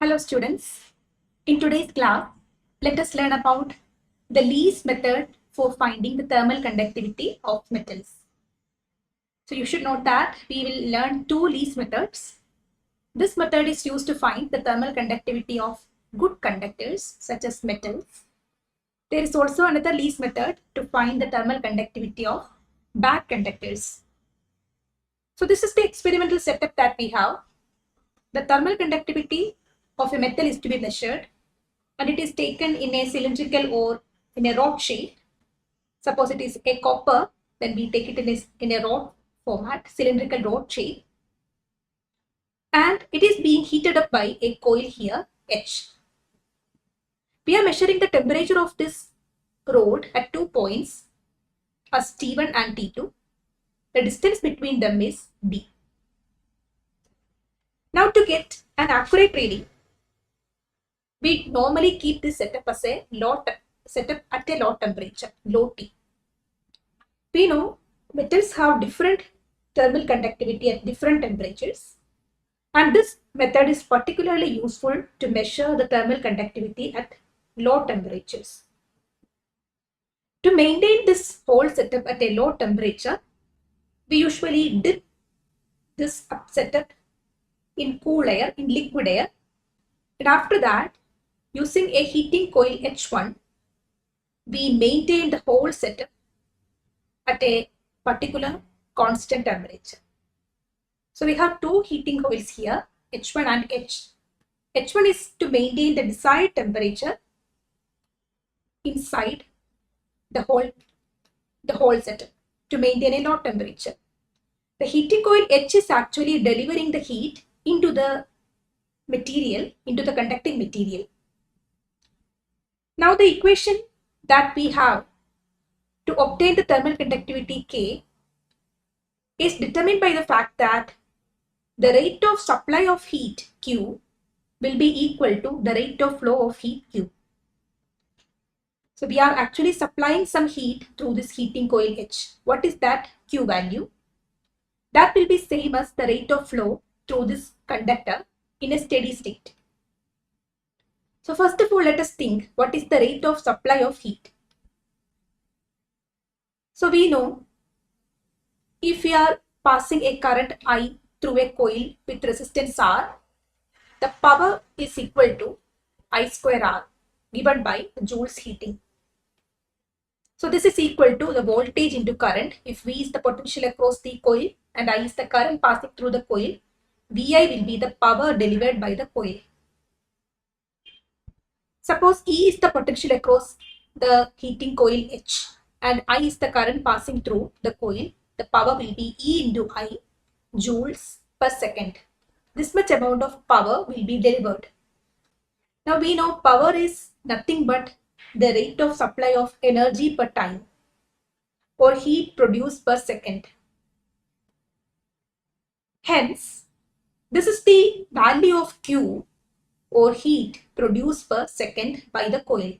Hello students, in today's class, let us learn about the least method for finding the thermal conductivity of metals. So you should note that we will learn two least methods. This method is used to find the thermal conductivity of good conductors such as metals. There is also another least method to find the thermal conductivity of bad conductors. So this is the experimental setup that we have. The thermal conductivity of a metal is to be measured and it is taken in a cylindrical or in a rod shape. Suppose it is a copper, then we take it in a rod format, cylindrical rod shape. And it is being heated up by a coil here, H. We are measuring the temperature of this rod at 2 points as T1 and T2. The distance between them is D. Now to get an accurate reading, we normally keep this setup as a setup at a low temperature, low T. We know metals have different thermal conductivity at different temperatures, and this method is particularly useful to measure the thermal conductivity at low temperatures. To maintain this whole setup at a low temperature, we usually dip this setup in cool air, in liquid air, and after that, using a heating coil H1, we maintain the whole setup at a particular constant temperature. So we have two heating coils here, H1 and H. H1 is to maintain the desired temperature inside the whole setup to maintain a low temperature. The heating coil H is actually delivering the heat into the material, into the conducting material. Now the equation that we have to obtain the thermal conductivity K is determined by the fact that the rate of supply of heat Q will be equal to the rate of flow of heat Q. So we are actually supplying some heat through this heating coil H. What is that Q value? That will be same as the rate of flow through this conductor in a steady state. So first of all, let us think what is the rate of supply of heat. So we know if we are passing a current I through a coil with resistance R, the power is equal to I square R given by joules heating. So this is equal to the voltage into current. If V is the potential across the coil and I is the current passing through the coil, VI will be the power delivered by the coil. Suppose E is the potential across the heating coil H and I is the current passing through the coil. The power will be E into I joules per second. This much amount of power will be delivered. Now we know power is nothing but the rate of supply of energy per time or heat produced per second. Hence, this is the value of Q or heat produced per second by the coil.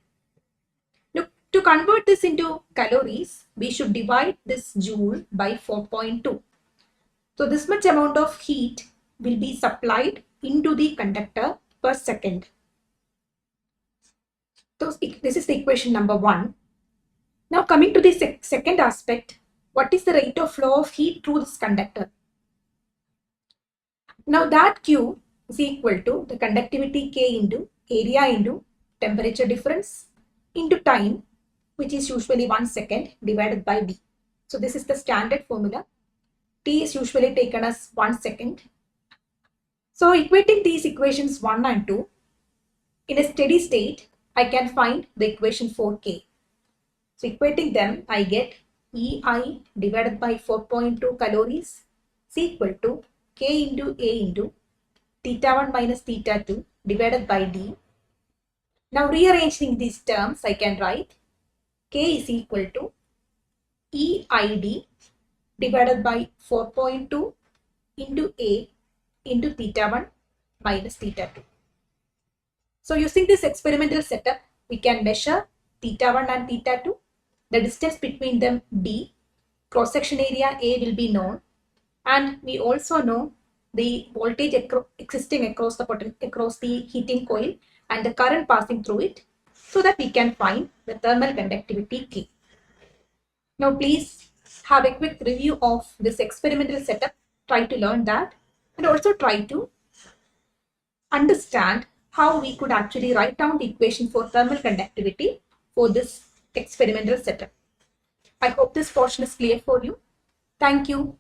Now, to convert this into calories, we should divide this joule by 4.2. So this much amount of heat will be supplied into the conductor per second. So this is the equation number 1. Now coming to the second aspect, what is the rate of flow of heat through this conductor? Now that Q is equal to the conductivity K into area into temperature difference into time, which is usually 1 second divided by D. So this is the standard formula. T is usually taken as 1 second. So equating these equations 1 and 2, in a steady state, I can find the equation for K. So equating them, I get EI divided by 4.2 calories is equal to K into A into theta 1 minus theta 2 divided by D. Now rearranging these terms, I can write K is equal to EID divided by 4.2 into A into theta 1 minus theta 2. So using this experimental setup, we can measure theta 1 and theta 2. The distance between them D, cross-section area A will be known, and we also know the voltage existing across the heating coil and the current passing through it, so that we can find the thermal conductivity K. Now please have a quick review of this experimental setup. Try to learn that and also try to understand how we could actually write down the equation for thermal conductivity for this experimental setup. I hope this portion is clear for you. Thank you.